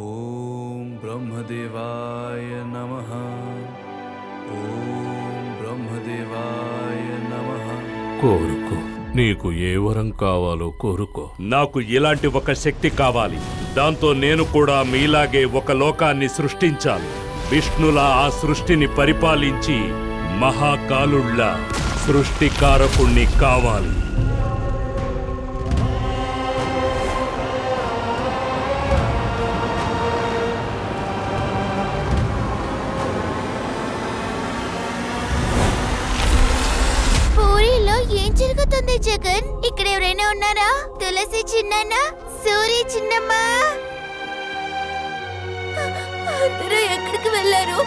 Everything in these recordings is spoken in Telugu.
ఓం బ్రహ్మదేవాయ నమః. ఓం బ్రహ్మదేవాయ నమః. కోరుకో, నీకు ఏ వరం కావాలో కోరుకో. నాకు ఇలాంటి ఒక శక్తి కావాలి. దాంతో నేను కూడా మీలాగే ఒక లోకాన్ని సృష్టించాలి. విష్ణులా ఆ సృష్టిని పరిపాలించి మహాకాలుళ్ళ సృష్టికారకుణ్ణి కావాలి. ఏం జరుగుతుంది జగన్? ఇక్కడ ఎవరైనా ఉన్నారా? తులసి చిన్న, సూరి చిన్నమ్మ, అందరూ ఎక్కడికి వెళ్ళారు?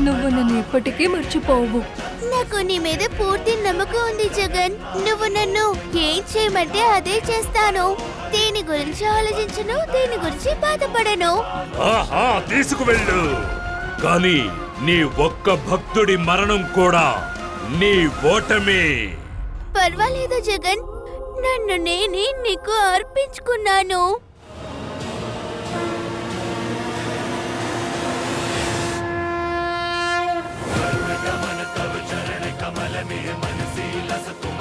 నువ్వు నన్ను ఎప్పటికీ మర్చిపోవు. నాకు నీ మీద పూర్తి నమ్మకం ఉంది జగన్. నువ్వు నన్ను ఏం చేయమంటే అదే చేస్తాను. దేని గురించి ఆలోచించను, దేని గురించి బాధపడను. ఆహా, తీసుకువెళ్ళు. కానీ నీ ఒక్క భక్తుడి మరణం కూడా నీ ఓటమే. పర్వాలేదు జగన్, నన్ను నేనే నీకు అర్పించుకున్నాను. कमल में मनसी लस तुम